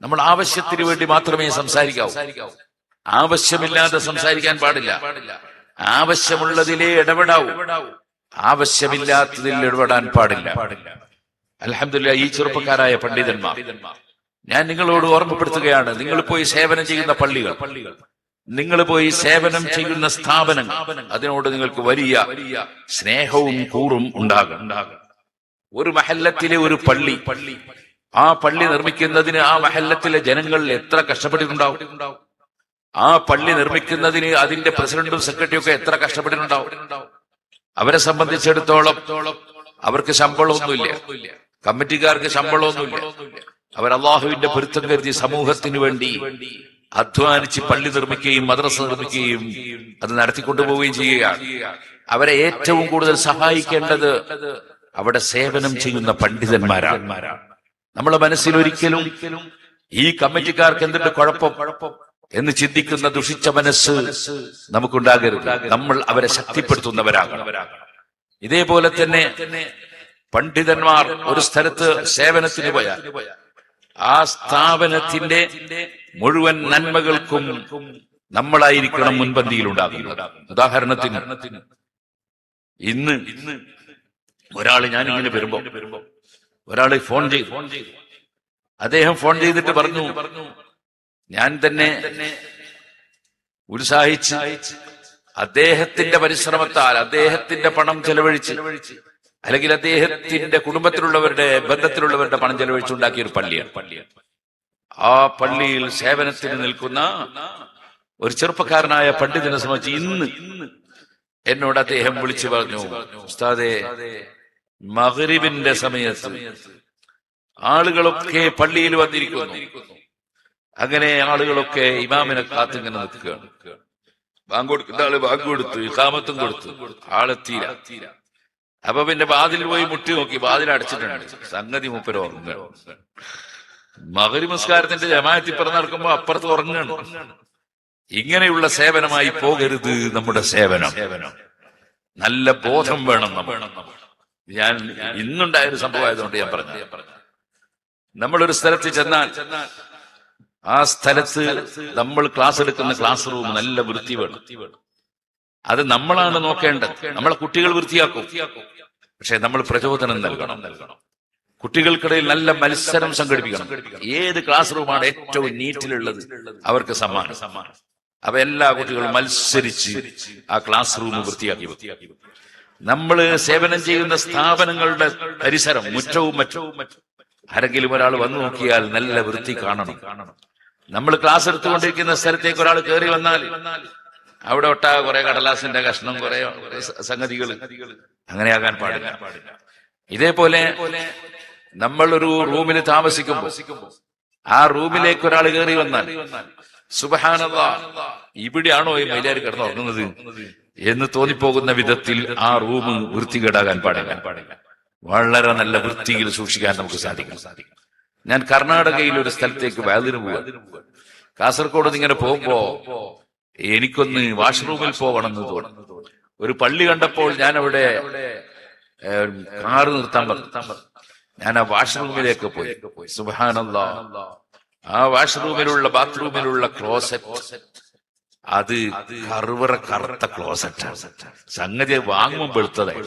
നമ്മൾ ആവശ്യത്തിന് വേണ്ടി മാത്രമേ സംസാരിക്കാവൂ. ആവശ്യമില്ലാതെ സംസാരിക്കാൻ പാടില്ല. ആവശ്യമുള്ളതിലേ ഇടപെടാവൂ, ആവശ്യമില്ലാത്തതിൽ ഇടപെടാൻ പാടില്ല. അൽഹംദുലില്ലാഹ്, ഈ ചെറുപ്പക്കാരായ പണ്ഡിതന്മാർ, ഞാൻ നിങ്ങളോട് ഓർമ്മപ്പെടുത്തുകയാണ്, നിങ്ങൾ പോയി സേവനം ചെയ്യുന്ന പള്ളികൾ, നിങ്ങൾ പോയി സേവനം ചെയ്യുന്ന സ്ഥാപനങ്ങൾ, അതിനോട് നിങ്ങൾക്ക് വലിയ സ്നേഹവും കൂറും ഉണ്ടാകും. ഒരു മഹല്ലത്തിലെ ഒരു പള്ളി, ആ പള്ളി നിർമ്മിക്കുന്നതിന് ആ മഹല്ലത്തിലെ ജനങ്ങൾ എത്ര കഷ്ടപ്പെട്ടിട്ടുണ്ടാവും. ആ പള്ളി നിർമ്മിക്കുന്നതിന് അതിന്റെ പ്രസിഡന്റും സെക്രട്ടറിയും ഒക്കെ എത്ര കഷ്ടപ്പെട്ടിട്ടുണ്ടാവും. അവരെ സംബന്ധിച്ചിടത്തോളം അവർക്ക് ശമ്പളമൊന്നുമില്ല, കമ്മിറ്റിക്കാർക്ക് ശമ്പളമൊന്നുമില്ല. അവർ അള്ളാഹുവിന്റെ പൊരുത്തം കരുതി സമൂഹത്തിന് വേണ്ടി അധ്വാനിച്ച് പള്ളി നിർമ്മിക്കുകയും മദ്രസ നിർമ്മിക്കുകയും അത് നടത്തിക്കൊണ്ടുപോവുകയും ചെയ്യുകയാണ്. അവരെ ഏറ്റവും കൂടുതൽ സഹായിക്കേണ്ടത് അവിടെ സേവനം ചെയ്യുന്ന പണ്ഡിതന്മാരാണ്. നമ്മളെ മനസ്സിൽ ഒരിക്കലും ഈ കമ്മിറ്റിക്കാർക്ക് എന്തിന്റെ കുഴപ്പം എന്ന് ചിന്തിക്കുന്ന ദുഷിച്ച മനസ്സ് നമുക്കുണ്ടാകരുത്. നമ്മൾ അവരെ ശക്തിപ്പെടുത്തുന്നവരാകണം. ഇതേപോലെ തന്നെ പണ്ഡിതന്മാർ ഒരു സ്ഥലത്ത് സേവനത്തിന് പോയാൽ ആ സ്ഥാപനത്തിന്റെ മുഴുവൻ നന്മകൾക്കും നമ്മളായിരിക്കണം മുൻപന്തിയിൽ ഉണ്ടാകുന്നത്. ഉദാഹരണത്തിന്, ഇന്ന് ഒരാള്, ഞാനിങ്ങനെ വരുമ്പോ ഒരാള് ഫോൺ ചെയ്തു. അദ്ദേഹം ഫോൺ ചെയ്തിട്ട് പറഞ്ഞു, ഞാൻ തന്നെ ഉത്സാഹിച്ച് അദ്ദേഹത്തിന്റെ പരിശ്രമത്താൽ, അദ്ദേഹത്തിന്റെ പണം ചെലവഴിച്ച്, അല്ലെങ്കിൽ അദ്ദേഹത്തിന്റെ കുടുംബത്തിലുള്ളവരുടെ ബന്ധത്തിലുള്ളവരുടെ പണം ചെലവഴിച്ചുണ്ടാക്കിയ ഒരു പള്ളിയാണ്. ആ പള്ളിയിൽ സേവനത്തിന് നിൽക്കുന്ന ഒരു ചെറുപ്പക്കാരനായ പണ്ഡിതനെ സംബന്ധിച്ച് ഇന്ന് എന്നോട് അദ്ദേഹം വിളിച്ചു പറഞ്ഞു, ഉസ്താദേ, മഗ്രിബിന്റെ സമയത്ത് ആളുകളൊക്കെ പള്ളിയിൽ വന്നിരിക്കുന്നു. അങ്ങനെ ആളുകളൊക്കെ ഇമാമിനെ കാത്തിങ്ങനെ നിൽക്കുകയാണ്. ബാങ്ക് കൊടുക്കുന്ന ആള് ബാങ്ക് കൊടുത്തു, ഇഖാമത്തും കൊടുത്തു, ആളെത്തീര. അപ്പൊ പിന്നെ വാതിൽ പോയി മുട്ടി നോക്കി, വാതിൽ അടച്ചിട്ടുണ്ട്. സംഗതി മൂപ്പര് ഉറങ്ങുകയാണ്. മഗ്രിബ് നിസ്കാരത്തിന്റെ ജമാഅത്തിൽ പിറന്നു നടക്കുമ്പോ അപ്പുറത്ത് ഉറങ്ങുകയാണ്. ഇങ്ങനെയുള്ള സേവനമായി പോകരുത് നമ്മുടെ സേവനം. നല്ല ബോധം വേണം. ഞാൻ ഇന്നുണ്ടായൊരു സംഭവമായതുകൊണ്ട് ഞാൻ പറഞ്ഞു, നമ്മളൊരു സ്ഥലത്ത് ചെന്നാൽ ആ സ്ഥലത്ത് നമ്മൾ ക്ലാസ് എടുക്കുന്ന ക്ലാസ് റൂം നല്ല വൃത്തി വേണം. അത് നമ്മളാണ് നോക്കേണ്ടത്. നമ്മളെ കുട്ടികൾ വൃത്തിയാക്കും, പക്ഷെ നമ്മൾ പ്രചോദനം നൽകണം. കുട്ടികൾക്കിടയിൽ നല്ല മത്സരം സംഘടിപ്പിക്കണം. ഏത് ക്ലാസ് റൂമാണ് ഏറ്റവും നീറ്റിലുള്ളത് അവർക്ക് സമ്മാനം. അപ്പൊ എല്ലാ കുട്ടികളും മത്സരിച്ച് ആ ക്ലാസ് റൂം വൃത്തിയാക്കി. നമ്മൾ സേവനം ചെയ്യുന്ന സ്ഥാപനങ്ങളുടെ പരിസരം, മുറ്റവും മറ്റും ആരെങ്കിലും ഒരാൾ വന്നു നോക്കിയാൽ നല്ല വൃത്തി കാണണം. നമ്മൾ ക്ലാസ് എടുത്തുകൊണ്ടിരിക്കുന്ന സ്ഥലത്തേക്ക് ഒരാൾ കയറി വന്നാൽ അവിടെ ഒട്ടാ കുറെ കടലാസിന്റെ കഷ്ണം, കുറെ സംഗതികൾ, അങ്ങനെയാകാൻ പാടില്ല. ഇതേപോലെ നമ്മൾ ഒരു റൂമിൽ താമസിക്കുമ്പോൾ ആ റൂമിലേക്ക് ഒരാൾ കയറി വന്നാൽ സുബ്ഹാനല്ലാഹ്, ഇവിടെയാണോ ഈ മൈലാരി കിടന്നുറങ്ങുന്നത് എന്ന് തോന്നിപ്പോകുന്ന വിധത്തിൽ ആ റൂം വൃത്തികേടാകാൻ പാടില്ല. വളരെ നല്ല വൃത്തിയിൽ സൂക്ഷിക്കാൻ നമുക്ക് സാധിക്കും. ഞാൻ കർണാടകയിൽ ഒരു സ്ഥലത്തേക്ക് വയലിന് പോവാ. കാസർഗോഡ് നിന്ന് ഇങ്ങനെ പോകുമ്പോ എനിക്കൊന്ന് വാഷ്റൂമിൽ പോകണമെന്ന് തോന്നി. ഒരു പള്ളി കണ്ടപ്പോൾ ഞാൻ അവിടെ കാറ് നിർത്താൻ പറഞ്ഞു. ഞാൻ ആ വാഷ്റൂമിലേക്ക് പോയി. സുബ്ഹാനല്ലാഹ്, ആ വാഷ്റൂമിലുള്ള ബാത്റൂമിലുള്ള ക്ലോസറ്റ്, അത് കറുത്ത ക്ലോസറ്റ്. സംഗതി വാങ്ങുമ്പോൾ വെളുത്തതായി.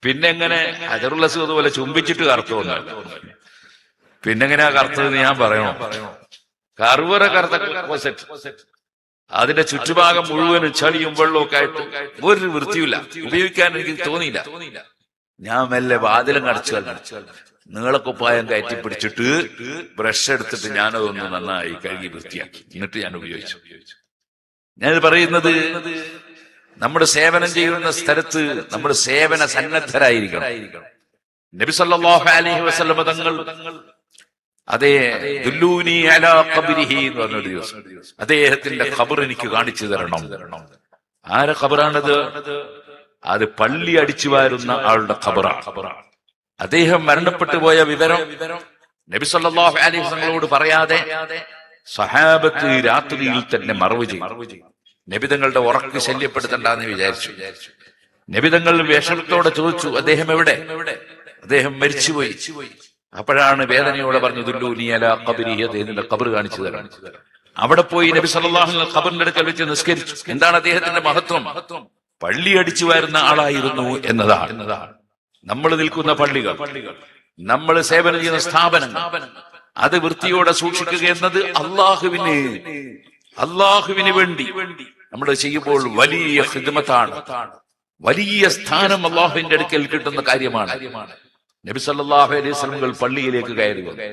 പിന്നെ എങ്ങനെ അജറുൽ അസ്വദ് പോലെ ചുംബിച്ചിട്ട് കറുത്തൊന്നുമല്ല. പിന്നെങ്ങനെയാ കറുത്തതെന്ന് ഞാൻ പറയണോ? കറുത്ത ക്ലോസറ്റ്, അതിന്റെ ചുറ്റുഭാഗം മുഴുവനും ചളിയും വെള്ളവും ഒക്കെ ആയിട്ട് ഒരു വൃത്തിയില്ല. ഉപയോഗിക്കാൻ എനിക്ക് തോന്നിയില്ല. ഞാൻ മെല്ലെ വാതിലും അടച്ചു നീളക്കുപ്പായം കയറ്റി പിടിച്ചിട്ട് ബ്രഷ് എടുത്തിട്ട് ഞാനതൊന്ന് നന്നായി കഴുകി വൃത്തിയാക്കി. എന്നിട്ട് ഞാൻ ഉപയോഗിച്ചു. ഞാനിത് പറയുന്നത്, നമ്മുടെ സേവനം ചെയ്യുന്ന സ്ഥലത്ത് നമ്മൾ സേവന സന്നദ്ധരായിരിക്കണം. നബി സല്ലല്ലാഹു അലൈഹി വസല്ലം തങ്ങൾ അതേ ദുല്ലൂനി അലാ ഖബ്രിഹി എന്ന് പറഞ്ഞൊരു ദിവസം അദ്ദേഹത്തിന്റെ ഖബർ എനിക്ക് കാണിച്ചു തരണം. ആരെ ഖബറാണത്? അത് പള്ളി അടിച്ചു വാരുന്ന ആളുടെ ഖബറാണ്. അദ്ദേഹം മരണപ്പെട്ടു പോയ വിവരം നബി സല്ലല്ലാഹു അലൈഹി വസല്ലമയോട് പറയാതെ സഹാബത്ത് രാത്രിയിൽ തന്നെ മറവ് ചെയ്തു. നബിതങ്ങളുടെ ഉറക്ക് ശല്യപ്പെടുത്തണ്ടെന്ന് വിചാരിച്ചു. നബിതങ്ങൾ വിഷമത്തോടെ ചോദിച്ചു, അദ്ദേഹം എവിടെ? അദ്ദേഹം മരിച്ചുപോയി. അപ്പോഴാണ് വേദനയോടെ പറഞ്ഞു ദുല്ലൂനി അലാ ഖബ്രിഹി, അദ്ദേഹത്തിന്റെ ഖബർ കാണിച്ചു തരാൻ. അവിടെ പോയി നബി സല്ലല്ലാഹു അലൈഹി വസല്ലം ഖബറിന്റെ അടുക്കൽ വെച്ച് നിസ്കരിച്ചു. എന്താണ് അദ്ദേഹത്തിന്റെ മഹത്വം? പള്ളി അടിച്ചു വരുന്ന ആളായിരുന്നു എന്നതാണ്. നമ്മൾ നിൽക്കുന്ന പള്ളികൾ, നമ്മൾ സേവനം ചെയ്യുന്ന സ്ഥാപനങ്ങൾ, അത് വൃത്തിയോടെ സൂക്ഷിക്കുക എന്നത് അള്ളാഹുവിന് വേണ്ടി നമ്മൾ ചെയ്യുമ്പോൾ വലിയ ഖിദ്മത്താണ്, വലിയ സ്ഥാനം അള്ളാഹുവിന്റെ അടുക്കൽ കിട്ടുന്ന കാര്യമാണ്. നബി സല്ലല്ലാഹു അലൈഹി വസല്ലം പള്ളിയിലേക്ക് കയറി വന്നു.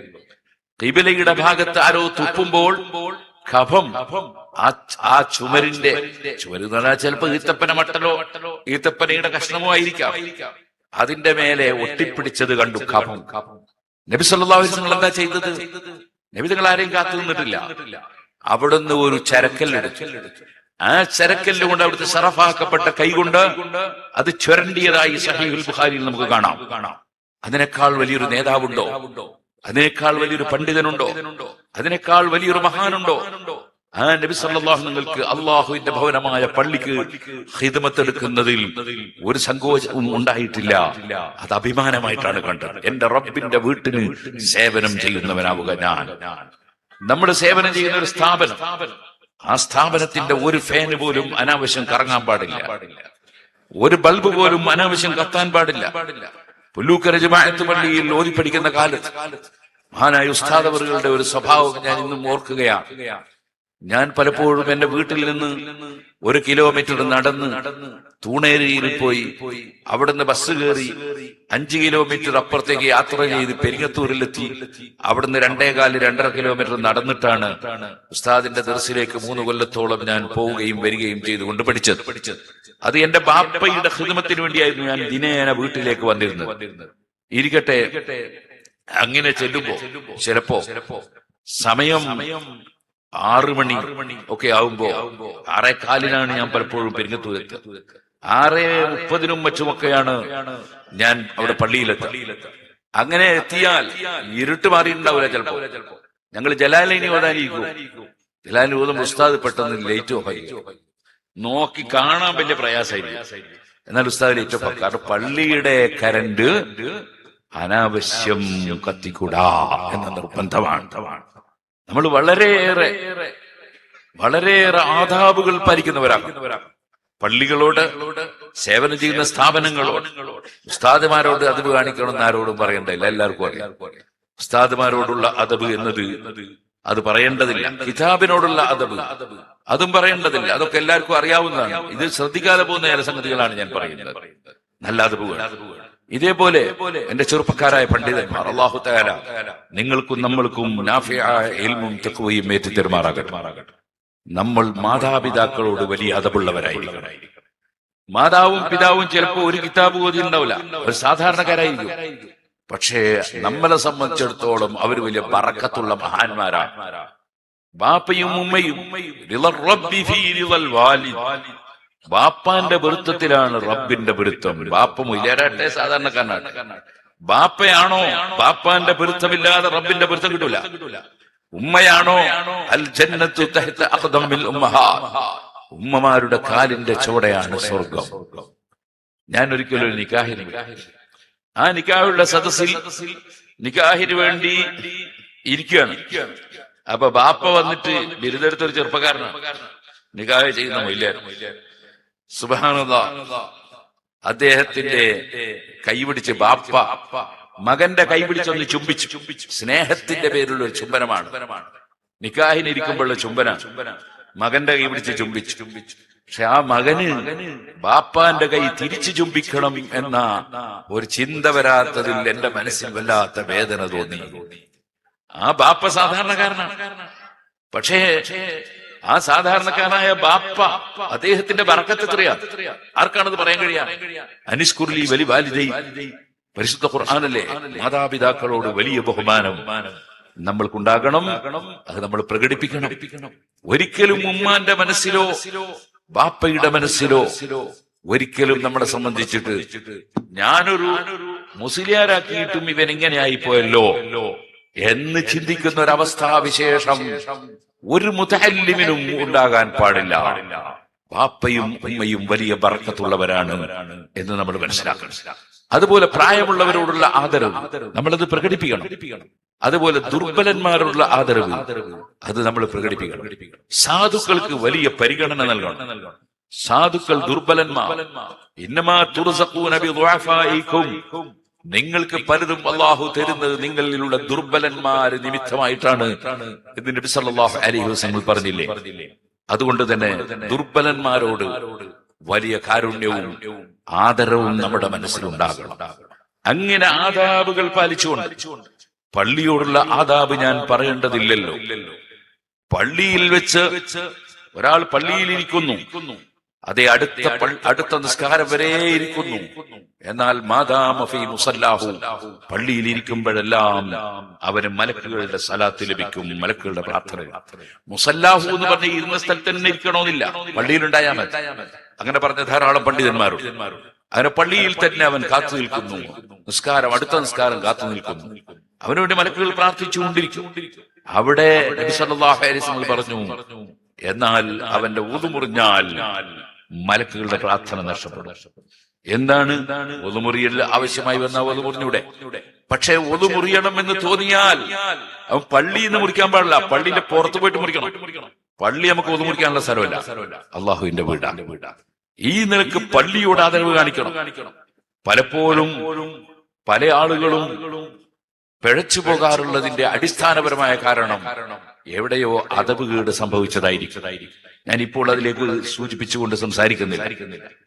ഖിബലയുടെ ഭാഗത്ത് ആരോ തുപ്പുമ്പോൾ കഫം ആ ചുമര് എന്ന് പറഞ്ഞാൽ ചിലപ്പോ ഈത്തപ്പന മട്ടലോ ഈത്തപ്പനയുടെ കഷ്ണമോ ആയിരിക്കാം, അതിന്റെ മേലെ ഒട്ടിപ്പിടിച്ചത് കണ്ടു കഫം. നബി സല്ലല്ലാഹു അലൈഹി വസല്ലം എന്താ ചെയ്തത്? നബി തങ്ങൾ ആരെയും കാത്തു നിന്നിട്ടില്ല. അവിടുന്ന് ഒരു ചരക്കല്ലെടുത്തു. ആ ചരക്കല്ല് കൊണ്ട് അവിടുത്തെ സറഫാക്കപ്പെട്ട കൈകൊണ്ട് അത് ചുരണ്ടിയതായി സഹീഹുൽ ബുഖാരിയിൽ നമുക്ക് കാണാം. അതിനേക്കാൾ വലിയൊരു നേതാവുണ്ടോ? അതിനേക്കാൾ വലിയൊരു പണ്ഡിതനുണ്ടോ? അതിനേക്കാൾ വലിയൊരു മഹാനുണ്ടോ? ആ നബി സല്ലല്ലാഹു നിങ്ങൾക്ക് അള്ളാഹുവിന്റെ ഭവനമായ പള്ളിക്ക് ഖിദ്മത്ത് എടുക്കുന്നതിൽ ഒരു സങ്കോചവും ഉണ്ടായിട്ടില്ല. അത് അഭിമാനമായിട്ടാണ് കണ്ടത്. എന്റെ റബ്ബിന്റെ വീട്ടിന് സേവനം ചെയ്യുന്നവനാവുക ഞാൻ. നമ്മൾ സേവനം ചെയ്യുന്ന ഒരു സ്ഥാപനം, ആ സ്ഥാപനത്തിന്റെ ഒരു ഫാന് പോലും അനാവശ്യം കറങ്ങാൻ പാടില്ല, ഒരു ബൾബ് പോലും അനാവശ്യം കത്താൻ പാടില്ല. പുല്ലൂക്കര ജമാഅത്ത് പള്ളിയിൽ ഓതി പഠിക്കുന്ന കാലത്ത് മഹാനായ ഉസ്താദ് അവറുകളുടെ ഒരു സ്വഭാവം ഞാൻ ഇന്നും ഓർക്കുകയാണ്. ഞാൻ പലപ്പോഴും എന്റെ വീട്ടിൽ നിന്ന് 1 കിലോമീറ്റർ നടന്ന് തൂണേരിയിൽ പോയി അവിടുന്ന് ബസ് കയറി 5 കിലോമീറ്റർ അപ്പുറത്തേക്ക് യാത്ര ചെയ്ത് പെരിങ്ങത്തൂരിലെത്തി അവിടുന്ന് 2.25-2.5 കിലോമീറ്റർ നടന്നിട്ടാണ് ഉസ്താദിന്റെ ദർസിലേക്ക് 3 കൊല്ലത്തോളം ഞാൻ പോവുകയും വരികയും ചെയ്തുകൊണ്ട് പഠിച്ചത്. അത് എന്റെ ബാപ്പയുടെ ഖിദ്മത്തിന് വേണ്ടിയായിരുന്നു ഞാൻ ദിനേന വീട്ടിലേക്ക് വന്നിരുന്നത്. ഇരിക്കട്ടെ, അങ്ങനെ ചെല്ലുമ്പോ ചിലപ്പോ സമയം 6 മണി ഒക്കെ ആവുമ്പോ 6:15 ഞാൻ പലപ്പോഴും പെരിങ്ങത്തൂരെത്തുക. 6:30 മറ്റുമൊക്കെയാണ് ഞാൻ അവിടെ പള്ളിയിലെത്തുക. അങ്ങനെ എത്തിയാൽ ഇരുട്ട് മാറിയിട്ടുണ്ടാവില്ല. ചിലപ്പോ ഞങ്ങൾ ജലാലൈനി ഓതാനിരിക്കും. ജലാലൈനി ഓതുമ്പോൾ ഉസ്താദ് പെട്ടെന്ന് ലൈറ്റ് ഓഫ് ആയി നോക്കി കാണാൻ വലിയ പ്രയാസമായിരിക്കും. എന്നാൽ ഉസ്താദ് ലൈറ്റ് ഓഫ് ആക്കും. കാരണം പള്ളിയുടെ കരണ്ട് അനാവശ്യം കത്തിക്കൂടാ എന്ന നിർബന്ധമാണ്. നമ്മൾ വളരെയേറെ ആദാബുകൾ പാലിക്കുന്നവരാണ്. പള്ളികളോട്, സേവനം ചെയ്യുന്ന സ്ഥാപനങ്ങളോട്, ഉസ്താദുമാരോട് അദബ് കാണിക്കണമെന്ന് ആരോടും പറയണ്ടില്ല, എല്ലാവർക്കും അറിയാം. ഉസ്താദുമാരോടുള്ള അദബ് എന്നത് അത് പറയേണ്ടതില്ല. കിതാബിനോടുള്ള അദബ് അതും പറയേണ്ടതില്ല. അതൊക്കെ എല്ലാവർക്കും അറിയാവുന്നതാണ്. ഇത് ശ്രദ്ധിക്കാതെ പോകുന്ന ചില സംഗതികളാണ് ഞാൻ പറയുന്നത്. നല്ല അദബുകൾ. ഇതേപോലെ എന്റെ ചെറുപ്പക്കാരായ പണ്ഡിതന്മാർ, അല്ലാഹു തആല നിങ്ങൾക്കും നമ്മൾക്കും നാഫിആയ ഇൽമും തഖ്വയും ഏറ്റി തരുമാറാകട്ടെ. നമ്മൾ മാതാപിതാക്കളോട് വലിയ അദബുള്ളവരായിരിക്കണം. മാതാവും പിതാവും ചിലപ്പോൾ ഒരു കിതാബ് ഓതിയിട്ടുണ്ടാവില്ല, ഒരു സാധാരണക്കാരായിരിക്കും. പക്ഷേ നമ്മളെ സംബന്ധിച്ചിടത്തോളം അവർ വലിയ ബറക്കത്തുള്ള മഹാന്മാരാണ്. ബാപ്പയും ഉമ്മയും ബാപ്പാന്റെ പൊരുത്തത്തിലാണ് റബ്ബിന്റെ പൊരുത്തം. ബാപ്പ മുയിലാരാട്ടെ സാധാരണക്കാരനാട്ടെ, ബാപ്പയാണോ ബാപ്പാന്റെ പൊരുത്തമില്ലാതെ റബ്ബിന്റെ പൊരുത്തം കിട്ടൂല. ഉമ്മയാണോ അൽ ജന്നത്തു തഹ്ത അഖ്ദമിൽ ഉമ്മഹാത്ത്, ഉമ്മമാരുടെ കാലിന്റെ ചുവടെയാണ് സ്വർഗം. ഞാൻ ഒരിക്കലും ഒരു നിക്കാഹിന്, ആ നിക്കാഹുള്ള സദസ്സിൽ നിക്കാഹിന് വേണ്ടി ഇരിക്കുകയാണ്. അപ്പൊ ബാപ്പ വന്നിട്ട് ബിരുദെടുത്തൊരു ചെറുപ്പക്കാരനാണ്, നിക്കാഹ് ചെയ്യുന്ന മൊയ്ലാൻ. സുബ്ഹാനല്ലാഹ്, അദ്ദേഹത്തിന്റെ കൈപിടിച്ച് ബാപ്പ മകന്റെ കൈപിടിച്ചൊന്ന് ചുംബിച്ചു. സ്നേഹത്തിന്റെ പേരിലുള്ള ഒരു ചുംബനമാണ്. നിക്കാഹിനിരിക്കുമ്പോഴുള്ള ചുംബനാണ്. മകന്റെ കൈ പിടിച്ച് ചുംബിച്ചു. പക്ഷെ ആ മകന് ബാപ്പാന്റെ കൈ തിരിച്ചു ചുംബിക്കണം എന്ന ഒരു ചിന്ത വരാത്തതിൽ എന്റെ മനസ്സിൽ വല്ലാത്ത വേദന തോന്നി. ആ ബാപ്പ സാധാരണക്കാരനാണ്. പക്ഷേ ആ സാധാരണക്കാരനായ ബാപ്പ, അദ്ദേഹത്തിന്റെ ബറക്കത്ത് എത്രയാ, ആർക്കാണത് പറയാൻ കഴിയാ? അനിസ്കുർലി വലി വാലിദൈ, പരിശുദ്ധ ഖുർആനല്ലേ. മാതാപിതാക്കളോട് വലിയ ബഹുമാനം നമ്മൾക്കുണ്ടാകണം. അത് നമ്മൾ പ്രകടിപ്പിക്കണം. ഒരിക്കലും ഉമ്മാന്റെ മനസ്സിലോ ബാപ്പയുടെ മനസ്സിലോ ഒരിക്കലും നമ്മളെ സംബന്ധിച്ചിട്ട് ഞാനൊരു മുസ്ലിയാരാക്കിയിട്ടും ഇവൻ ഇങ്ങനെ ആയിപ്പോയല്ലോ എന്ന് ചിന്തിക്കുന്ന ഒരവസ്ഥാവിശേഷം ഒരു മുതഅല്ലിമിനും ഉണ്ടാകാൻ പാടില്ല. ബാപ്പയും ഉമ്മയും വലിയ ബർക്കത്തുള്ളവരാണ് എന്ന് നമ്മൾ മനസ്സിലാക്കണം. അതുപോലെ പ്രായമുള്ളവരോടുള്ള ആദരവ് നമ്മളത് പ്രകടിപ്പിക്കണം. അതുപോലെ ദുർബലന്മാരോടുള്ള ആദരവ് അത് നമ്മൾ പ്രകടിപ്പിക്കണം. സാധുക്കൾക്ക് വലിയ പരിഗണന നൽകണം. സാധുക്കൾ ദുർബലന്മാർ, ഇന്നമാ തുർസഖൂന ബിദുഅഫാഇകും, നിങ്ങൾക്ക് പലതും അല്ലാഹു തരുന്നത് നിങ്ങളിലുള്ള ദുർബലന്മാര് നിമിത്തമായിട്ടാണ് എന്ന് നബി സല്ലല്ലാഹു അലൈഹി വസല്ലം പറഞ്ഞില്ലേ? അതുകൊണ്ട് തന്നെ ദുർബലന്മാരോട് വലിയ കാരുണ്യവും ആദരവും നമ്മുടെ മനസ്സിലുണ്ടാകണം. അങ്ങനെ ആദാബുകൾ പാലിച്ചുകൊണ്ട്, പള്ളിയോടുള്ള ആദാബ് ഞാൻ പറയേണ്ടതില്ലല്ലോ. പള്ളിയിൽ വെച്ച് ഒരാൾ പള്ളിയിൽ ഇരിക്കുന്നു, അതേ അടുത്ത നിസ്കാരം വരെ ഇരിക്കുന്നു. എന്നാൽ മാദാമ ഫീ മുസല്ലാഹു, പള്ളിയിൽ ഇരിക്കുമ്പോഴെല്ലാം അവന് മലക്കുകളുടെ സലാത്ത് ലഭിക്കും, മലക്കുകളുടെ പ്രാർത്ഥന. മുസല്ലാഹു എന്ന് പറഞ്ഞ ഇരുന്ന സ്ഥലത്ത് തന്നെ ഇരിക്കണമെന്നില്ല, പള്ളിയിലുണ്ടായാൽ മതി. അങ്ങനെ പറഞ്ഞ ധാരാളം പണ്ഡിതന്മാരുണ്ട്. അങ്ങനെ പള്ളിയിൽ തന്നെ അവൻ കാത്തു നിൽക്കുന്നു, അടുത്ത നിസ്കാരം കാത്തു നിൽക്കുന്നു. അവനുവേണ്ടി മലക്കുകൾ പ്രാർത്ഥിച്ചുകൊണ്ടിരിക്കും. അവിടെ നബി സല്ലല്ലാഹു അലൈഹി വസല്ലം പറഞ്ഞു, എന്നാൽ അവന്റെ വുദു മുറിഞ്ഞാൽ മലക്കുകളുടെ പ്രാർത്ഥന നഷ്ടപ്പെടും. എന്താണ് വുദു മുറിയൽ? ആവശ്യമായി വന്നാൽ വുദു മുറിഞ്ഞൂടെ? പക്ഷെ വുദു മുറിയണം എന്ന് തോന്നിയാൽ അവൻ പള്ളിയിൽ നിന്ന് മുറിക്കാൻ പാടില്ല, പള്ളിയുടെ പുറത്ത് പോയിട്ട് മുറിക്കണം. പള്ളി നമുക്ക് വുദു മുറിക്കാനുള്ള സ്ഥലമല്ല, അള്ളാഹുവിന്റെ വീടാണ്. ഈ നിലക്ക് പള്ളിയോട് ആദരവ് കാണിക്കണം. പലപ്പോഴും പല ആളുകളും പിഴച്ചു പോകാറുള്ളതിന്റെ അടിസ്ഥാനപരമായ കാരണം എവിടെയോ അദബുകേട് സംഭവിച്ചതായിരിക്കും. ഞാനിപ്പോൾ അതിലേക്ക് സൂചിപ്പിച്ചുകൊണ്ട് സംസാരിക്കുന്നില്ല.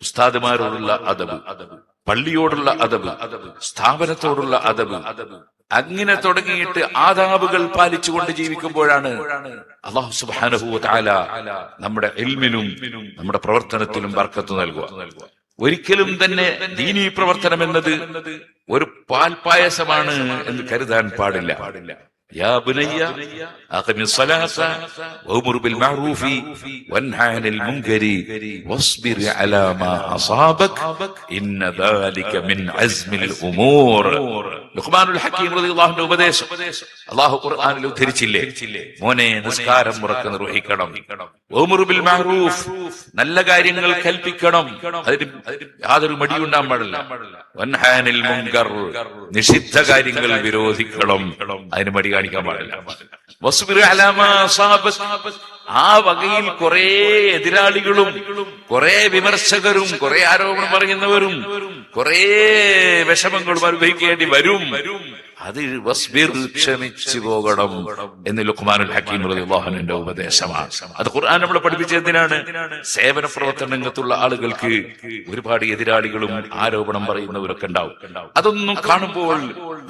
ഉസ്താദുമാരോടുള്ള അദബ്, പള്ളിയോടുള്ള അദബ്, സ്ഥാപനത്തോടുള്ള അദബ്, അങ്ങനെ തുടങ്ങിയിട്ട് ആദാബുകൾ പാലിച്ചുകൊണ്ട് ജീവിക്കുമ്പോഴാണ് അല്ലാഹു സുബ്ഹാനഹു വ തആല നമ്മുടെ ഇൽമിനും നമ്മുടെ പ്രവർത്തനത്തിലും ബർക്കത്ത് നൽകുക. ഒരിക്കലും തന്നെ ദീനീ പ്രവർത്തനം എന്നത് ഒരു പാൽപായസമാണ് എന്ന് കരുതാൻ പാടില്ല. യാ ബുനയ്യ അഖിമിസ് സ്വലാത്ത വഅ്മുർ ബിൽ മഅറൂഫി വൻഹ അനിൽ മുൻകരി വസ്ബിർ അലാ മാ അസാബക ഇന്ന ദാലിക മിൻ അസ്മിൽ ഉമൂർ. ലുഖ്മാനുൽ ഹക്കീം റളിയല്ലാഹു അൻഹു ഉപദേശം അല്ലാഹു ഖുർആനിൽ ഉദ്ധരിച്ചില്ലേ? മോനെ, നിസ്കാരം മുറക്ക് നിർവഹിക്കണം. വഅ്മുർ ബിൽ മഅറൂഫ്, നല്ല കാര്യങ്ങൾ കൽപ്പിക്കണം, അതിന് യാതൊരു മടിയുണ്ടാകാൻ പാടില്ല. വൻഹ അനിൽ മുൻകർ, നിഷിദ്ധ കാര്യങ്ങൾ വിരോധിക്കണം, അതിന് മടി കാണിക്കാൻ പാടില്ല. വസ്ബിർ അലാ മാ അസാബക, ആ വകയിൽ കുറെ എതിരാളികളും കുറെ വിമർശകരും കുറെ ആരോപണം പറയുന്നവരും കുറെ വിഷമങ്ങളും അനുഭവിക്കേണ്ടി വരും. അത് വസ്ബിർ, ക്ഷമിച്ചു പോകണം എന്ന് ലുഖ്മാനുൽ ഹക്കീം റളിയല്ലാഹു അൻഹുവിന്റെ ഉപദേശമാണ്. അത് ഖുർആൻ നമ്മളെ പഠിപ്പിച്ചത് എന്തിനാണ്? സേവന പ്രവർത്തന രംഗത്തുള്ള ആളുകൾക്ക് ഒരുപാട് എതിരാളികളും ആരോപണം പറയുന്നവരൊക്കെ ഉണ്ടാവും. അതൊന്നും കാണുമ്പോൾ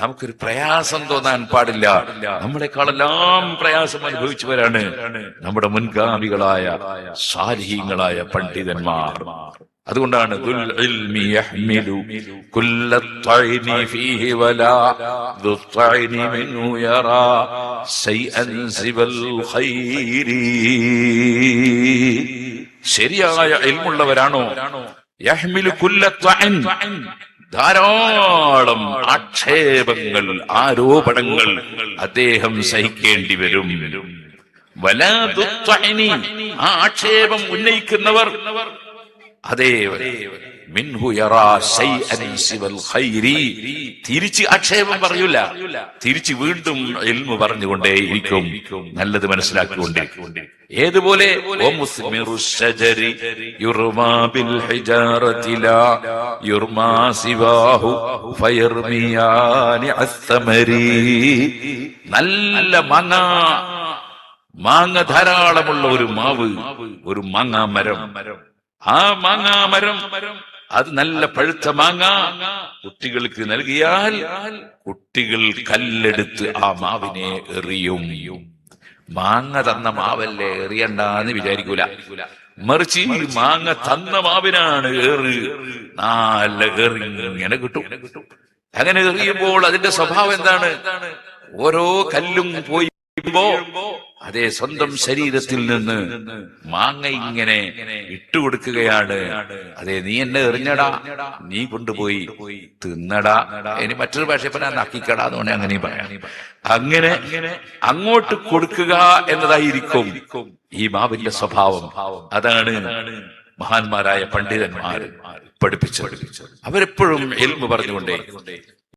നമുക്കൊരു പ്രയാസം തോന്നാൻ പാടില്ല. നമ്മളെക്കാളെല്ലാം പ്രയാസം അനുഭവിച്ചവരാണ് നമ്മുടെ മുൻഗാമികളായ സാലിഹീങ്ങളായ പണ്ഡിതന്മാർ. അതുകൊണ്ടാണ് ദുൽ ഇൽമി യഹ്മിലു കുല്ലത്ത്വഇനി ഫീഹി വലാ ദുത്ത്വഇനി മിൻഹു യറാ ശൈഅൻ സിവൽ ഖൈരി. ശരിയായ ഇൽമുള്ളവരാണോ യഹ്മിലു കുല്ലത്ത്വഇൻ, ധാരാളം ആക്ഷേപങ്ങൾ ആരോപണങ്ങൾ അദ്ദേഹം സഹിക്കേണ്ടി വരും. വലാ ദുത്ത്വഇനി, ആ ആക്ഷേപം ഉന്നയിക്കുന്നവർ അതേ മിൻഹു യറാ ശൈഅൻ സിവൽ ഖൈരി, തിരിച്ച് ആക്ഷേപം പറയൂല, തിരിച്ച് വീണ്ടും ഇൽമു പറഞ്ഞുകൊണ്ടേയിരിക്കും, നല്ലത് മനസ്സിലാക്കിക്കൊണ്ടിരിക്കും. ഏതുപോലെ വമുസ്മിറു ശജരി യുർമാ ബിൽ ഹിജാറതി ലാ യുർമാ സിവാഹു ഫയർമിയാനി അസ്സമരി. നല്ല മാങ്ങ ധാരാളമുള്ള ഒരു മാവ്, ഒരു മാങ്ങാ മരം. ആ മാങ്ങാമരം അത് നല്ല പഴുത്ത മാങ്ങ കുട്ടികൾക്ക് നൽകിയാൽ കുട്ടികൾ കല്ലെടുത്ത് ആ മാവിനെ എറിയും. മാങ്ങ തന്ന മാവല്ലേ, എറിയണ്ടെന്ന് വിചാരിക്കൂല. മറിച്ച് മാങ്ങ തന്ന മാവിനാണ് ഏറ്, നല്ല എറി ഇങ്ങനെ കിട്ടും. അങ്ങനെ എറിയുമ്പോൾ അതിന്റെ സ്വഭാവം എന്താണ്? ഓരോ കല്ലും പോയി അതേ സ്വന്തം ശരീരത്തിൽ നിന്ന് മാങ്ങ ഇങ്ങനെ ഇട്ടുകൊടുക്കുകയാണ്. അതേ, നീ എന്നെ എറിഞ്ഞടാ, നീ കൊണ്ടുപോയി തിന്നടാ. ഇനി മറ്റൊരു ഭാഷ നക്കിക്കടാ എന്ന് പറഞ്ഞാൽ അങ്ങനെ പറയാം. അങ്ങനെ അങ്ങോട്ട് കൊടുക്കുക എന്നതായിരിക്കും ഈ മാവിന്റെ സ്വഭാവം. അതാണ് മഹാന്മാരായ പണ്ഡിതന്മാർ പഠിപ്പിച്ചു. അവരെപ്പോഴും ഇൽമു പറഞ്ഞുകൊണ്ടേ